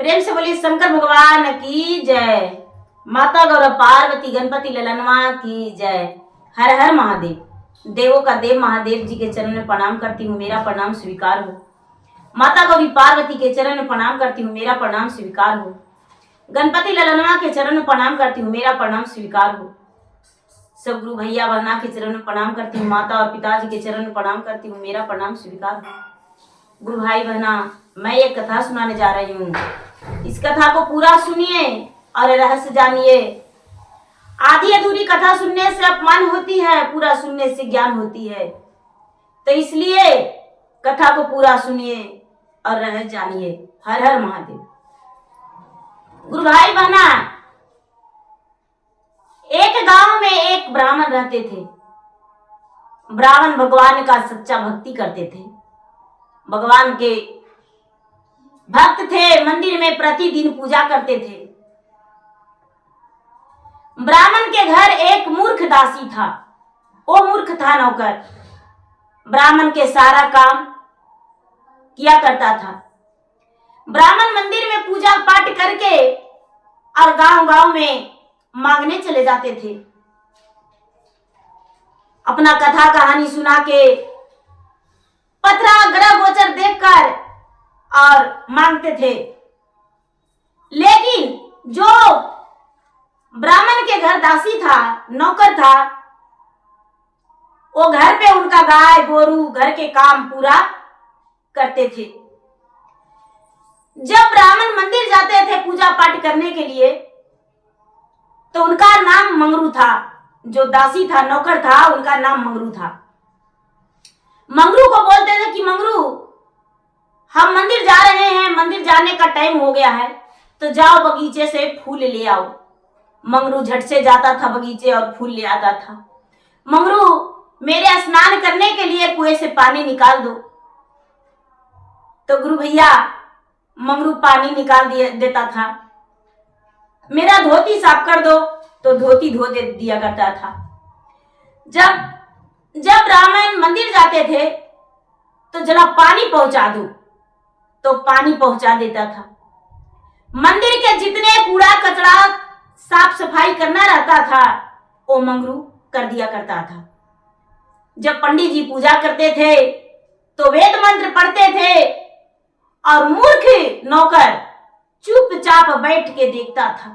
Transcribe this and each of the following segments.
प्रेम से बोलिए शंकर भगवान की जय। माता गौरव पार्वती गणपति ललनवा की जय। हर हर महादेव। देवों का देव महादेव जी के चरण में प्रणाम करती हूँ, मेरा प्रणाम स्वीकार हो। माता गौरी पार्वती के चरण में प्रणाम करती हूँ, मेरा प्रणाम स्वीकार हो। गणपति ललनवा के चरण में प्रणाम करती हूँ, मेरा प्रणाम स्वीकार हो। सब गुरु भैया बहना के चरण में प्रणाम करती हूँ, माता और पिताजी के चरण में प्रणाम करती हूँ, मेरा प्रणाम स्वीकार हो। गुरु भाई बहना, मैं एक कथा सुनाने जा रही हूँ। इस कथा को पूरा सुनिए और रहस्य जानिए। आधी अधूरी कथा सुनने से अपमान होती है, पूरा सुनने से ज्ञान होती है। तो इसलिए कथा को पूरा सुनिए और रहस्य जानिए। हर हर महादेव। गुरु भाई बहना, एक गांव में एक ब्राह्मण रहते थे। ब्राह्मण भगवान का सच्चा भक्ति करते थे, भगवान के भक्त थे, मंदिर में प्रतिदिन पूजा करते थे। ब्राह्मण के घर एक मूर्ख दासी था। वो मूर्ख था नौकर, ब्राह्मण के सारा काम किया करता था। ब्राह्मण मंदिर में पूजा पाठ करके और गांव-गांव में मांगने चले जाते थे। अपना कथा कहानी सुना के पथरा ग्रह गोचर देखकर और मांगते थे। लेकिन जो ब्राह्मण के घर दासी था, नौकर था, वो घर पे उनका गाय गोरू घर के काम पूरा करते थे। जब ब्राह्मण मंदिर जाते थे पूजा पाठ करने के लिए, तो उनका नाम मंगरू था। जो दासी था, नौकर था, उनका नाम मंगरू था। मंगरू को बोलते थे कि मंगरू, हम मंदिर जा रहे हैं, मंदिर जाने का टाइम हो गया है, तो जाओ बगीचे से फूल ले आओ। मंगरू झट से जाता था बगीचे और फूल ले आता था। मंगरू, मेरे स्नान करने के लिए कुएं से पानी निकाल दो। तो गुरु भैया मंगरू पानी निकाल देता था। मेरा धोती साफ कर दो, तो धोती धो दे दिया करता था। जब ब्राह्मण मंदिर जाते थे तो जरा पानी पहुंचा दो, तो पानी पहुंचा देता था। मंदिर के जितने कूड़ा कचरा साफ सफाई करना रहता था, वो मंगरू कर दिया करता था। जब पंडित जी पूजा करते थे तो वेद मंत्र पढ़ते थे और मूर्ख नौकर चुपचाप बैठ के देखता था।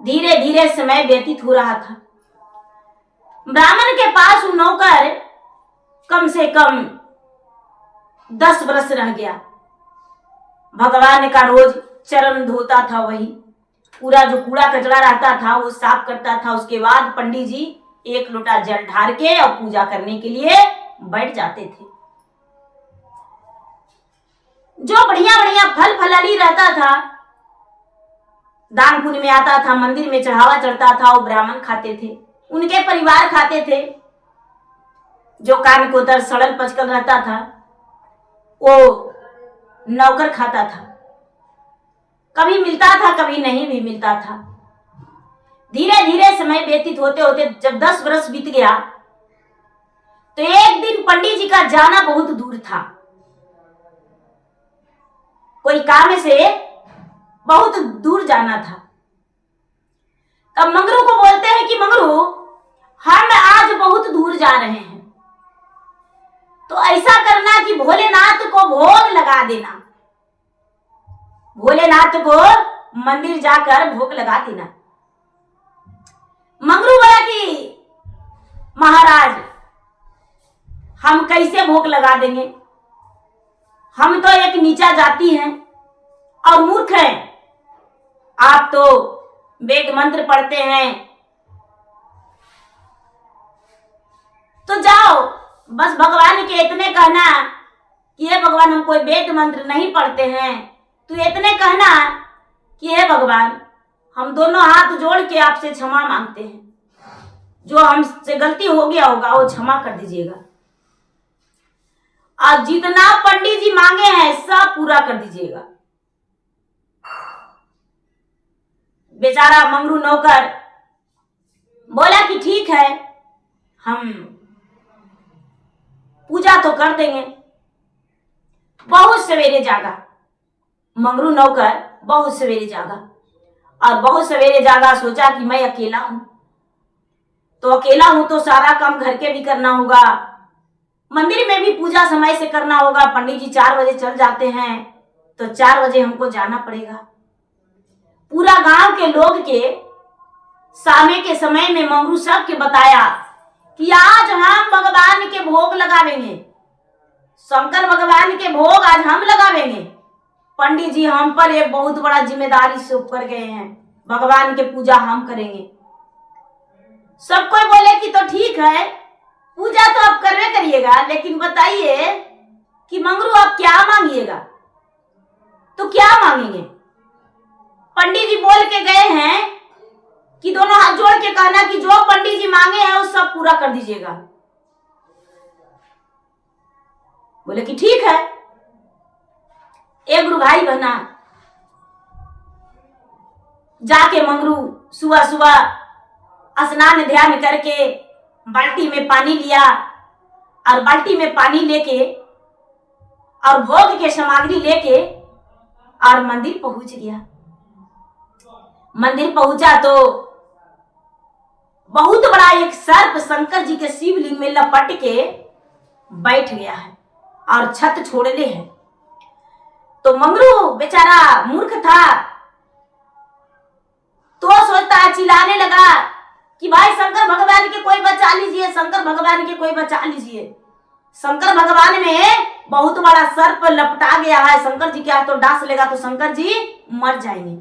धीरे धीरे समय व्यतीत हो रहा था। ब्राह्मण के पास वो नौकर कम से कम 10 वर्ष रह गया। भगवान का रोज चरण धोता था, वही पूरा जो कूड़ा कचरा रहता था वो साफ करता था। उसके बाद पंडित जी एक लोटा जल ढार के और पूजा करने के लिए बैठ जाते थे। जो बढ़िया बढ़िया फल फलाली रहता था, दान पुण्य में आता था, मंदिर में चढ़ावा चढ़ता था, वो ब्राह्मण खाते थे, उनके परिवार खाते थे। जो कान कोतर सड़ल पचकल रहता था वो नौकर खाता था। कभी मिलता था, कभी नहीं भी मिलता था। धीरे धीरे समय व्यतीत होते होते जब 10 वर्ष बीत गया, तो एक दिन पंडित जी का जाना बहुत दूर था। कोई काम से बहुत दूर जाना था। तब मंगरू को बोलते हैं कि मंगरू, हम आज बहुत दूर जा रहे हैं, तो ऐसा करना कि भोलेनाथ को भोग लगा देना। भोलेनाथ को मंदिर जाकर भोग लगा देना। मंगरू बोला कि महाराज, हम कैसे भोग लगा देंगे? हम तो एक नीचा जाति हैं और मूर्ख हैं। आप तो वेद मंत्र पढ़ते हैं, तो जाओ बस भगवान के इतने कहना कि हे भगवान, हम कोई वेद मंत्र नहीं पढ़ते हैं, तो इतने कहना कि हे भगवान, हम दोनों हाथ जोड़ के आपसे क्षमा मांगते हैं। जो हमसे गलती हो गया होगा वो क्षमा कर दीजिएगा, और जितना पंडित जी मांगे हैं सब पूरा कर दीजिएगा। बेचारा मंगरू नौकर बोला कि ठीक है, हम पूजा तो कर देंगे। बहुत सवेरे जागा, मंगरू नौकर बहुत सवेरे जागा, और बहुत सवेरे जागा, सोचा कि मैं अकेला हूं, तो अकेला हूं तो सारा काम घर के भी करना होगा, मंदिर में भी पूजा समय से करना होगा। पंडित जी 4 बजे चल जाते हैं, तो 4 बजे हमको जाना पड़ेगा। पूरा गांव के लोग के सामने के समय में मंगरू सब के बताया कि आज हम भगवान के भोग लगावेंगे, शंकर भगवान के भोग आज हम लगावेंगे। पंडित जी हम पर एक बहुत बड़ा जिम्मेदारी सौंप कर गए हैं, भगवान के पूजा हम करेंगे। सब कोई बोले कि तो ठीक है, पूजा तो आप करवे करिएगा, लेकिन बताइए कि मंगरू आप क्या मांगिएगा? तो क्या मांगेंगे? पंडित जी बोल के गए हैं कि दोनों हाथ जोड़ के कहना कि जो पंडित जी मांगे हैं वो सब पूरा कर दीजिएगा। बोले कि ठीक है। एक गुरु भाई बहना जाके मंगरू सुबह सुबह स्नान ध्यान करके बाल्टी में पानी लिया, और बाल्टी में पानी लेके और भोग के सामग्री लेके और मंदिर पहुंच गया। मंदिर पहुंचा तो बहुत बड़ा एक सर्प शंकर जी के शिवलिंग में लपट के बैठ गया है और छत छोड़ ले है। तो मंगरू बेचारा मूर्ख था, तो सोचता है, चिल्लाने लगा कि भाई शंकर भगवान के कोई बचा लीजिए, शंकर भगवान के कोई बचा लीजिए। शंकर भगवान में बहुत बड़ा सर्प लपटा गया है, शंकर जी के हाथों डांस लेगा तो शंकर जी मर जाएंगे,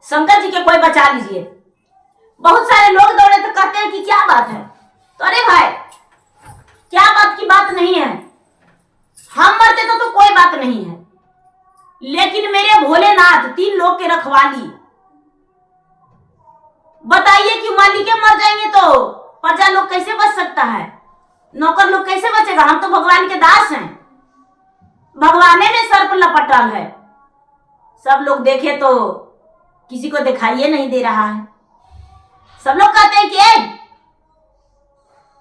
शंकर जी के कोई बचा लीजिए। बहुत सारे लोग दौड़े तो कहते हैं कि क्या बात है? तो अरे भाई क्या बात की बात नहीं है, हम मरते तो कोई बात नहीं है, लेकिन मेरे भोलेनाथ 3 लोग के रखवाली, बताइए कि मालिक मर जाएंगे तो प्रजा लोग कैसे बच सकता है? नौकर लोग कैसे बचेगा? हम तो भगवान के दास हैं, भगवाने में सर्प लपटल है। सब लोग देखे तो किसी को दिखाइए नहीं दे रहा है। सब लोग कहते हैं कि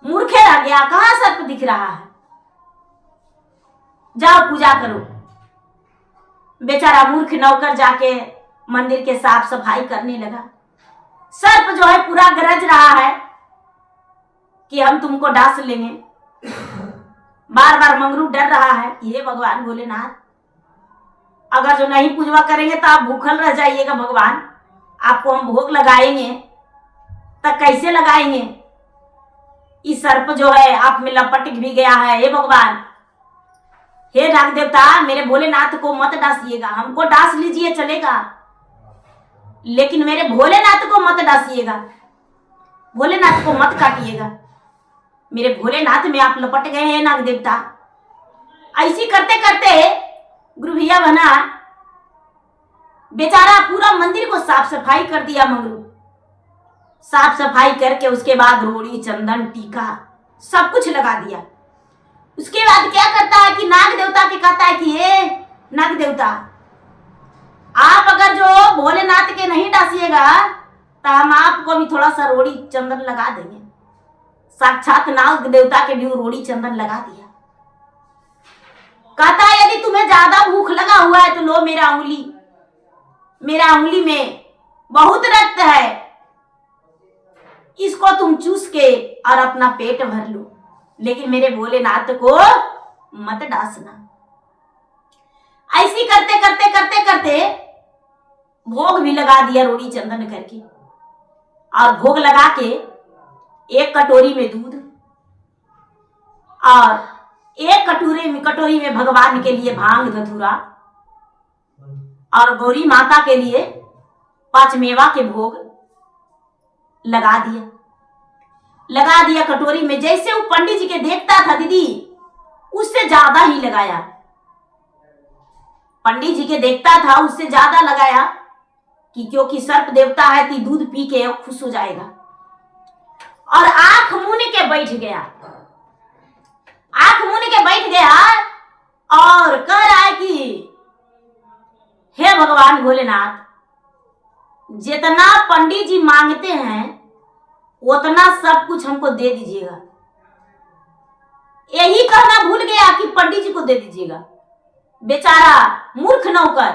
मूर्खे रह गया, कहां सर्प दिख रहा है, जाओ पूजा करो। बेचारा मूर्ख नौकर जाके मंदिर के साफ सफाई करने लगा। सर्प जो है पूरा गरज रहा है कि हम तुमको डांस लेंगे। बार बार मंगरू डर रहा है, ये भगवान भोलेनाथ, अगर जो नहीं पूजवा करेंगे तो आप भूखल रह जाइएगा, भगवान आपको हम भोग लगाएंगे तब कैसे लगाएंगे? इस सर्प जो है आप में लपट भी गया है, हे भगवान, हे नाग देवता, मेरे भोलेनाथ को मत डांसिएगा, हमको डांस लीजिए चलेगा, लेकिन मेरे भोलेनाथ को मत डांसिएगा, भोलेनाथ को मत काटिएगा, मेरे भोलेनाथ में आप लपट गए हैं नाग देवता। ऐसी करते करते गुरु भैया बना बेचारा पूरा मंदिर को साफ सफाई कर दिया। मंगरू साफ सफाई करके उसके बाद रोड़ी चंदन टीका सब कुछ लगा दिया। उसके बाद क्या करता है कि नाग देवता के कहता है कि हे नाग देवता, आप अगर जो भोलेनाथ के नहीं डांसिएगा तो हम आपको भी थोड़ा सा रोड़ी चंदन लगा देंगे। साक्षात नाग देवता के भी रोड़ी चंदन लगा दिया। कहता है यदि तुम्हें ज्यादा भूख लगा हुआ है तो लो मेरा उंगली में बहुत रक्त है, इसको तुम चूस के और अपना पेट भर लो, लेकिन मेरे भोलेनाथ को मत डांसना। ऐसी करते करते करते करते भोग भी लगा दिया रोड़ी चंदन करके, और भोग लगा के एक कटोरी में दूध और एक कटोरी में भगवान के लिए भांग धतूरा और गौरी माता के लिए 5 मेवा के भोग लगा दिया कटोरी में। जैसे वो पंडित जी के देखता था दीदी, उससे ज्यादा ही लगाया। पंडित जी के देखता था उससे ज्यादा लगाया कि क्योंकि सर्प देवता है कि दूध पी के खुश हो जाएगा। और आंख मूंद के बैठ गया और कह रहा है कि हे भगवान भोलेनाथ, जितना पंडित जी मांगते हैं उतना सब कुछ हमको दे दीजिएगा। यही कहना भूल गया कि पंडित जी को दे दीजिएगा, बेचारा मूर्ख नौकर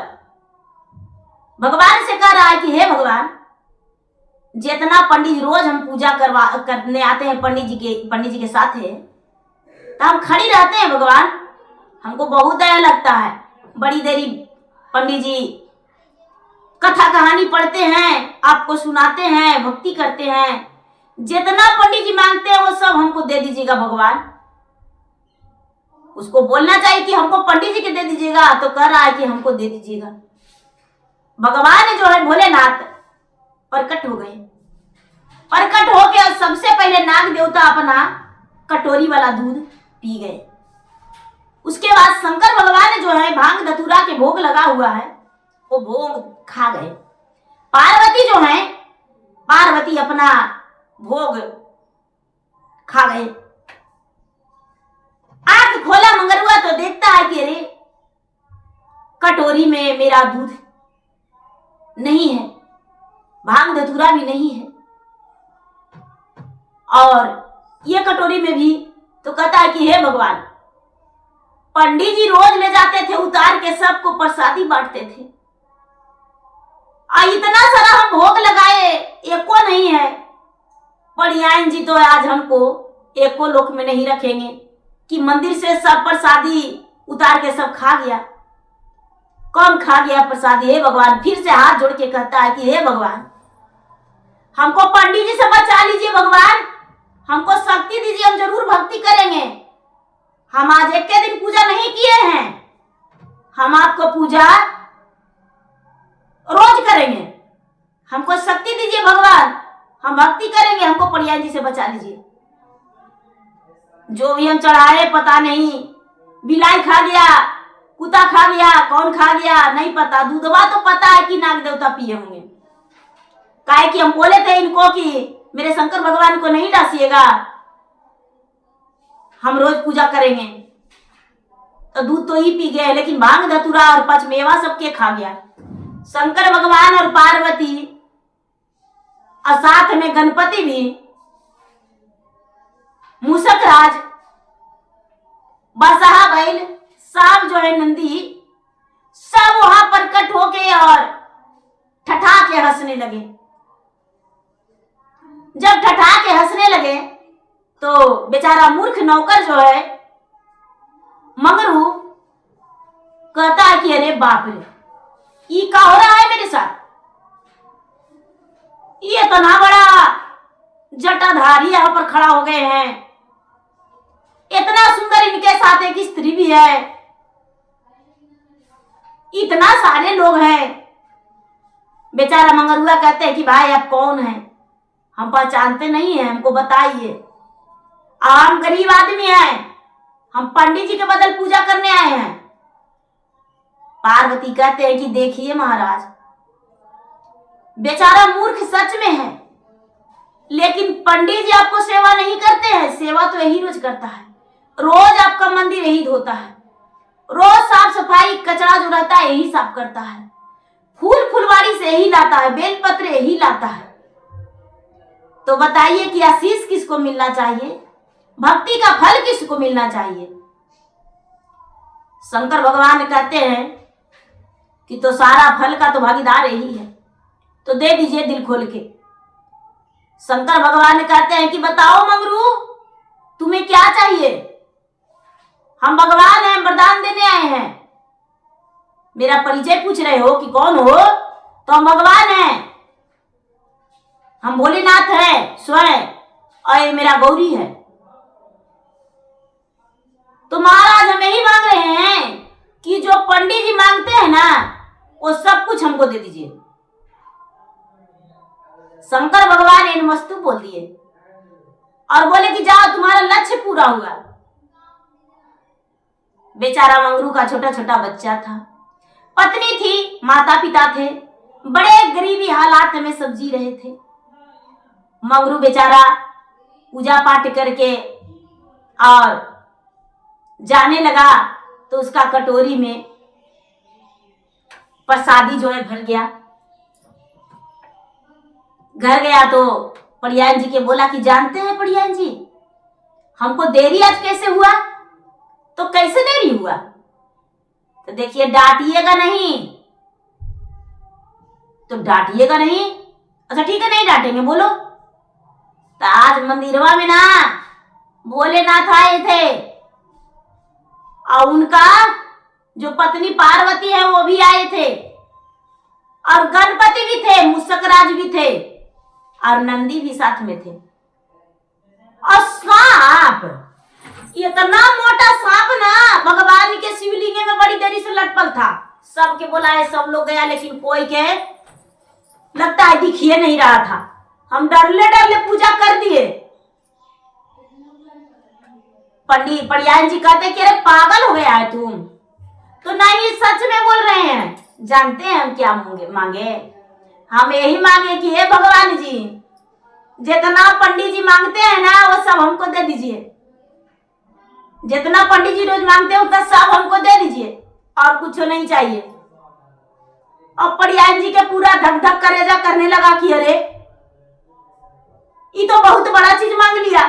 भगवान से कह रहा है कि हे भगवान, जितना पंडित जी रोज हम पूजा करने आते हैं पंडित जी के साथ है, तो हम खड़ी रहते हैं भगवान, हमको बहुत दया लगता है। बड़ी देरी पंडित जी कथा कहानी पढ़ते हैं, आपको सुनाते हैं, भक्ति करते हैं, जितना पंडित जी मांगते हैं वो सब हमको दे दीजिएगा भगवान। उसको बोलना चाहिए कि हमको पंडित जी के दे दीजिएगा, तो कह रहा है कि हमको दे दीजिएगा। भगवान जो है भोलेनाथ प्रकट हो गए। प्रकट होके सबसे पहले नाग देवता अपना कटोरी वाला दूध पी गए। उसके बाद शंकर भगवान जो है भांग धतूरा के भोग लगा हुआ है वो भोग खा गए। पार्वती जो है, पार्वती अपना भोग खा गए। आंख खोला मंगरुआ तो देखता है कि अरे कटोरी में मेरा दूध नहीं है, भांग धतूरा भी नहीं है, और ये कटोरी में भी। तो कहता है कि हे भगवान, पंडित जी रोज ले जाते थे उतार के, सबको प्रसादी बांटते थे, और इतना सारा हम भोग लगाए, एको नहीं है। पड़ियाइन जी तो आज हमको एको लोक में नहीं रखेंगे कि मंदिर से सब प्रसादी उतार के सब खा गया। कौन खा गया प्रसादी? हे भगवान, फिर से हाथ जोड़ के कहता है कि हे भगवान, हमको पंडित जी से बचा लीजिए भगवान, हमको शक्ति दीजिए, हम जरूर भक्ति करेंगे। हम आज एक के दिन पूजा नहीं किए हैं, हम आपको पूजा रोज करेंगे, हमको शक्ति दीजिए भगवान, हम भक्ति करेंगे, हमको पड़ियाइन जी से बचा लीजिए। जो भी हम चढ़ाए पता नहीं, बिलाई खा गया, कुत्ता खा गया, कौन खा गया नहीं पता, दूधवा तो पता है कि नाग देवता पिए होंगे। काहे कि हम बोले थे इनको कि मेरे शंकर भगवान को नहीं डांसिएगा, हम रोज पूजा करेंगे। तो दूध तो ही पी गए, लेकिन भांग धतूरा और पचमेवा सबके खा गया। शंकर भगवान और पार्वती और साथ में गणपति भी, मूषक राज, बसहा बैल, सांप जो है नंदी, सब वहां प्रकट होके और ठठा के हंसने लगे। जब ठठा के हंसने लगे तो बेचारा मूर्ख नौकर जो है मंगरू कहता है कि अरे बाप रे, ये क्या हो रहा है मेरे साथ? ये इतना बड़ा जटाधारी यहाँ पर खड़ा हो गए हैं, इतना सुंदर इनके साथ एक स्त्री भी है, इतना सारे लोग हैं। बेचारा मंगरुआ कहते हैं कि भाई आप कौन हैं? हम पहचानते नहीं है, हमको बताइए। हम गरीब आदमी हैं, हम पंडित जी के बदल पूजा करने आए हैं। पार्वती कहते हैं कि देखिए महाराज, बेचारा मूर्ख सच में है, लेकिन पंडित जी आपको सेवा नहीं करते हैं, सेवा तो यही रोज करता है। रोज आपका मंदिर यही धोता है, रोज साफ सफाई, कचरा जो रहता है यही साफ करता है, फूल फुलवारी से यही लाता है, बेलपत्र यही लाता है। तो बताइए कि आशीष किसको मिलना चाहिए? भक्ति का फल किसको मिलना चाहिए? शंकर भगवान कहते हैं कि तो सारा फल का तो भागीदार यही है, तो दे दीजिए दिल खोल के। शंकर भगवान कहते हैं कि बताओ मंगरू, तुम्हें क्या चाहिए? हम भगवान हैं, वरदान देने आए हैं। मेरा परिचय पूछ रहे हो कि कौन हो? तो हम भगवान हैं, हम भोलेनाथ हैं स्वयं, और ये मेरा गौरी है। तो महाराज हम यही मांग रहे हैं कि जो पंडित जी मांगते हैं ना, वो सब कुछ हमको दे दीजिए। शंकर भगवान इन वस्तु बोल दिए और बोले कि जाओ, तुम्हारा लक्ष्य पूरा हुआ। बेचारा मंगरू का छोटा छोटा बच्चा था, पत्नी थी, माता पिता थे, बड़े गरीबी हालात में सब जी रहे थे। मंगरू बेचारा पूजा पाठ करके और जाने लगा तो उसका कटोरी में प्रसादी जो है भर गया। घर गया तो पड़ियाइन जी के बोला कि जानते हैं पड़ियाइन जी, हमको देरी आज कैसे हुआ? तो कैसे देरी हुआ? तो देखिए डांटिएगा नहीं, तो डांटिएगा नहीं। अच्छा ठीक है, नहीं डांटेंगे, बोलो। तो आज मंदिरवा में ना भोलेनाथ आए थे और उनका जो पत्नी पार्वती है वो भी आए थे, और गणपति भी थे, मूषकराज भी थे, और नंदी भी साथ में थे। और सांप, इतना मोटा सांप ना भगवान के शिवलिंग में बड़ी देरी से लटपल था। सबके बुलाए, सब लोग गया, लेकिन कोई के लगता है दिखिए नहीं रहा था। हम डरले डरले पूजा कर दिए। पंडित पड़ियान जी कहते कि अरे पागल हो गया है तुम, तो नहीं सच में बोल रहे हैं। जानते हैं हम क्या मांगे? हम यही मांगे कि हे भगवान जी, जितना पंडित जी मांगते हैं ना वो सब हमको दे दीजिए। जितना पंडित जी रोज मांगते हैं उतना सब हमको दे दीजिए, और कुछ नहीं चाहिए। और पड़ियान जी के पूरा धक धक करेजा करने लगा कि अरे ये तो बहुत बड़ा चीज मांग लिया।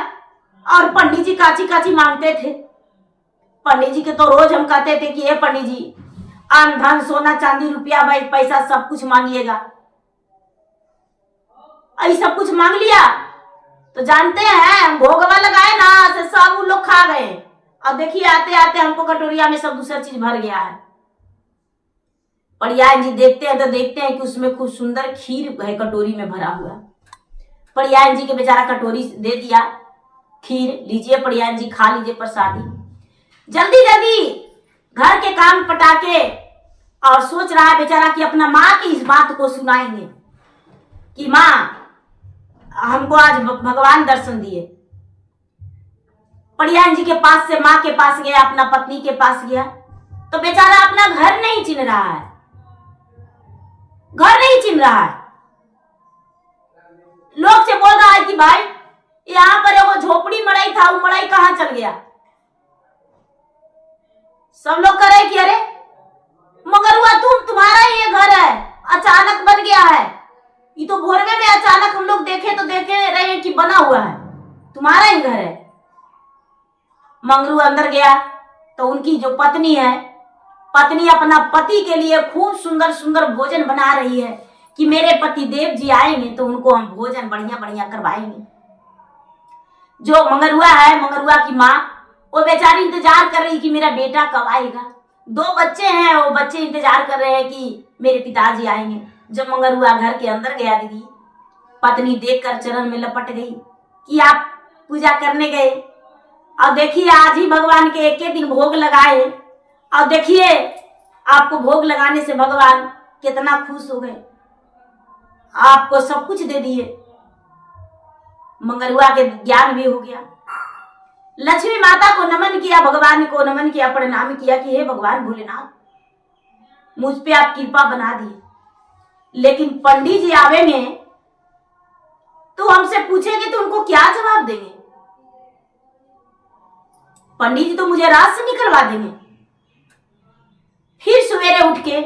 और पंडित जी काची काची मांगते थे। पंडित जी के तो रोज हम कहते थे कि हे पंडित जी, अन्न धन सोना चांदी रुपया पैसा सब कुछ मांगिएगा। ये सब कुछ मांग लिया तो जानते हैं भोगवा लगाए ना से सब उन लोग खा गए। अब देखिए आते आते हमको कटोरिया में सब दूसरा चीज भर गया है। पड़ियान जी देखते हैं तो देखते हैं कि उसमें खूब सुंदर खीर है कटोरी में भरा हुआ। पड़ियान जी के बेचारा कटोरी दे दिया खीर, लीजिए पड़ियान जी खा लीजिए प्रसादी। जल्दी जल्दी घर के काम पटाके और सोच रहा है बेचारा कि अपना माँ की इस बात को सुनाएंगे कि माँ हमको आज भगवान दर्शन दिए। पड़ियान जी के पास से माँ के पास गया, अपना पत्नी के पास गया, तो बेचारा अपना घर नहीं चिन्ह रहा है, घर नहीं चिन्ह रहा है। लोग से बोल रहा है कि भाई यहाँ पर वो झोपड़ी मड़ाई था, वो मड़ाई कहाँ चल गया। सब लोग कह रहे कि अरे मगर हुआ तुम्हारा ही ये घर है, अचानक बन गया है। ये तो भोरवे में अचानक हम लोग देखे तो देखे रहे कि बना हुआ है, तुम्हारा ही घर है। मंगरू अंदर गया तो उनकी जो पत्नी है, पत्नी अपना पति के लिए खूब सुंदर सुंदर भोजन बना रही है कि मेरे पति देव जी आएंगे तो उनको हम भोजन बढ़िया बढ़िया करवाएंगे। जो मंगरुआ है, मंगरुआ की माँ, वो बेचारी इंतजार कर रही कि मेरा बेटा कब आएगा। 2 बच्चे हैं, वो बच्चे इंतजार कर रहे हैं कि मेरे पिताजी आएंगे। जब मंगरुआ घर के अंदर गया दीदी, पत्नी देखकर चरण में लपट गई कि आप पूजा करने गए, और देखिए आज ही भगवान के एक दिन भोग लगाए, और देखिए आपको भोग लगाने से भगवान कितना खुश हो गए, आपको सब कुछ दे दिए। मंगरुआ के ज्ञान भी हो गया। लक्ष्मी माता को नमन किया, भगवान को नमन किया, प्रणाम किया कि हे भगवान भोलेनाथ, मुझ पे आप कृपा बना दिए। लेकिन पंडित जी आवेंगे तो हमसे पूछेंगे तो उनको क्या जवाब देंगे? पंडित जी तो मुझे रात से निकलवा देंगे। फिर सवेरे उठ के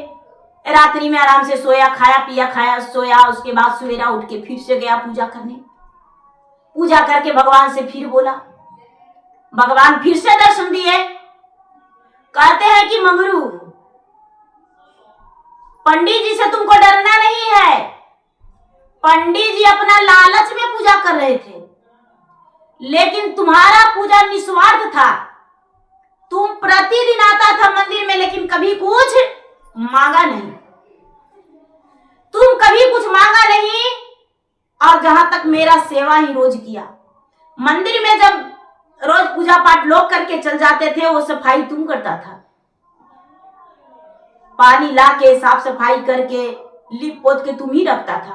रात्रि में आराम से सोया, खाया पिया, खाया सोया, उसके बाद सवेरा उठ के फिर से गया पूजा करने। पूजा करके भगवान से फिर बोला, भगवान फिर से दर्शन दिए। कहते हैं कि मंगरू, पंडित जी से तुमको डरना नहीं है। पंडित जी अपना लालच में पूजा कर रहे थे, लेकिन तुम्हारा पूजा निस्वार्थ था। तुम प्रतिदिन आता था मंदिर में, लेकिन कभी कुछ मांगा नहीं। तुम कभी कुछ मांगा नहीं, और जहां तक मेरा सेवा ही रोज किया। मंदिर में जब रोज पूजा पाठ लोग करके चल जाते थे, वो सफाई तुम करता था। पानी ला के साफ सफाई करके लिप पोत के तुम ही रखता था।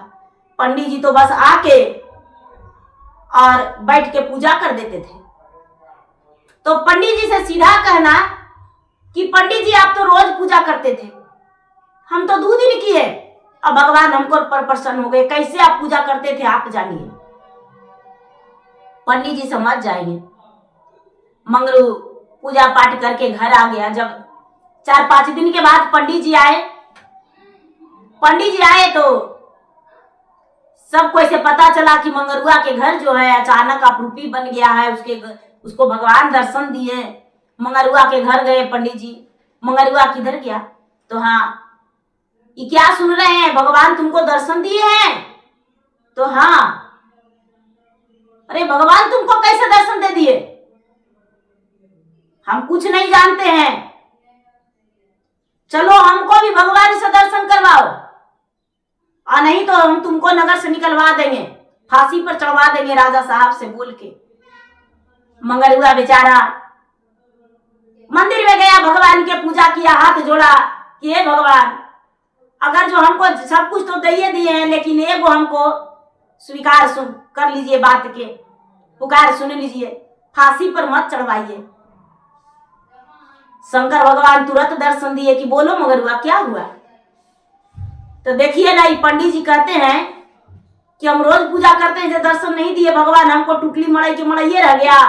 पंडित जी तो बस आके और बैठ के पूजा कर देते थे। तो पंडित जी से सीधा कहना कि पंडित जी आप तो रोज पूजा करते थे, हम तो 2 दिन किए, अब भगवान हमको पर प्रसन्न हो गए। कैसे आप पूजा करते थे आप जानिए। पंडित जी समझ जाएंगे। मंगरू पूजा पाठ करके घर आ गया। जब 4-5 दिन के बाद पंडित जी आए, तो सबको ऐसे पता चला कि मंगरुआ के घर जो है अचानक अपरूपी बन गया है। उसको भगवान दर्शन दिए। मंगरुआ के घर गए पंडित जी, मंगरुआ किधर गया? तो हाँ, ये क्या सुन रहे हैं, भगवान तुमको दर्शन दिए हैं? तो हाँ, अरे भगवान तुमको कैसे दर्शन दे दिए? हम कुछ नहीं जानते हैं, चलो हमको भी भगवान से दर्शन करवाओ, और नहीं तो हम तुमको नगर से निकलवा देंगे, फांसी पर चढ़वा देंगे राजा साहब से बोल के। मंगरुआ बेचारा मंदिर में गया, भगवान के पूजा किया, हाथ जोड़ा कि हे भगवान, अगर जो हमको सब कुछ तो दे दिए हैं, लेकिन एगो हमको स्वीकार कर लीजिए, बात के पुकार सुन लीजिए, फांसी पर मत चढ़वाइए। शंकर भगवान तुरंत दर्शन दिए कि बोलो मंगरुआ क्या हुआ? तो देखिए ना, पंडित जी कहते हैं कि हम रोज पूजा करते हैं, दर्शन नहीं दिए भगवान, हमको टुकली मड़ाई के मड़ाइए रह गया,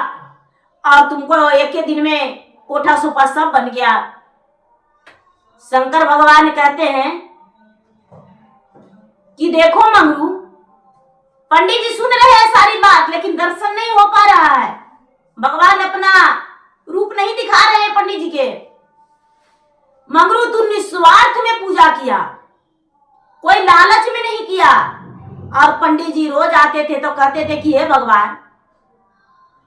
और तुमको एक ही दिन में कोठा सोफा सब बन गया। शंकर भगवान कहते हैं कि देखो मंगरू, पंडित जी सुन रहे हैं सारी बात, लेकिन दर्शन नहीं हो पा रहा है, भगवान अपना रूप नहीं दिखा रहे हैं पंडित जी के। मंगरू, तू निस्वार्थ में पूजा किया, कोई लालच में नहीं किया। और पंडित जी रोज आते थे तो कहते थे कि हे भगवान,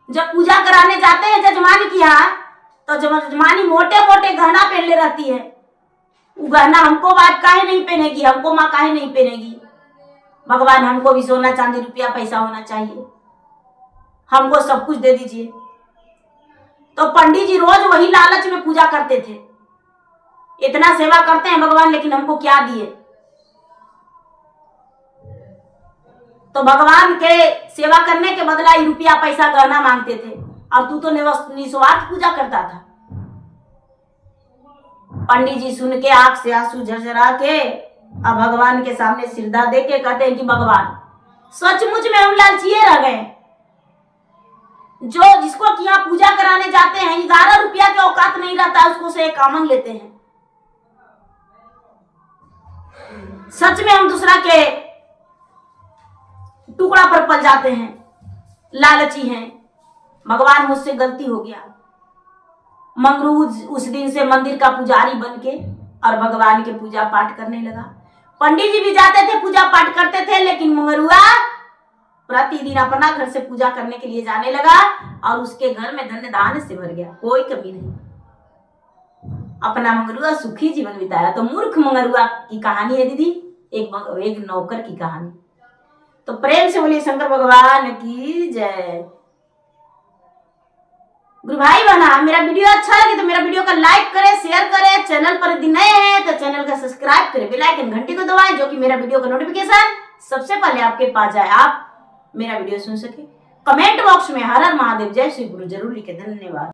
जब पूजा कराने जाते हैं जजमान की यहाँ, तो जजमानी मोटे मोटे गहना पहन ले रहती है, वो गहना हमको बात काहे नहीं पहनेगी, हमको माँ काहे नहीं पहनेगी? भगवान हमको भी सोना चांदी रुपया पैसा होना चाहिए, हमको सब कुछ दे दीजिए। तो पंडित जी रोज वही लालच में पूजा करते थे, इतना सेवा करते हैं भगवान, लेकिन हमको क्या दिए? तो भगवान के सेवा करने के बदला ही रुपया पैसा गहना मांगते थे, और तू तो निस्वार्थ पूजा करता था। पंडित जी सुन के आंख से आंसू झरझरा के अब भगवान के सामने सिरदा दे के कहते हैं कि भगवान, सचमुच में हम लालचिए रह गए, जो जिसको किया पूजा कराने जाते हैं 11 रुपया के औकात नहीं रहता, उसको से कामन लेते हैं। सच में हम दूसरा के टुकड़ा पर पल जाते हैं, लालची हैं। भगवान मुझसे गलती हो गया। मंगरू उस दिन से मंदिर का पुजारी बन के और भगवान के पूजा पाठ करने लगा। पंडित जी भी जाते थे, पूजा पाठ करते थे, लेकिन मंगरुआ प्रतिदिन अपना घर से पूजा करने के लिए जाने लगा, और उसके घर में धन धान्य से भर गया, कोई कमी नहीं। अपना मंगरुआ सुखी जीवन बिताया। तो मूर्ख मंगरुआ की कहानी है दीदी, एक नौकर की कहानी। तो प्रेम से बोलिए शंकर भगवान की जय। गुरु भाई बहना, मेरा वीडियो अच्छा लगे तो मेरा वीडियो का लाइक करें, शेयर करें, चैनल पर यदि नए हैं तो चैनल का सब्सक्राइब करें, बेल आइकन घंटी को दबाएं, जो कि मेरा वीडियो का नोटिफिकेशन सबसे पहले आपके पास जाए, आप मेरा वीडियो सुन सके। कमेंट बॉक्स में हर हर महादेव जय श्री गुरु जरूर लिखे। धन्यवाद।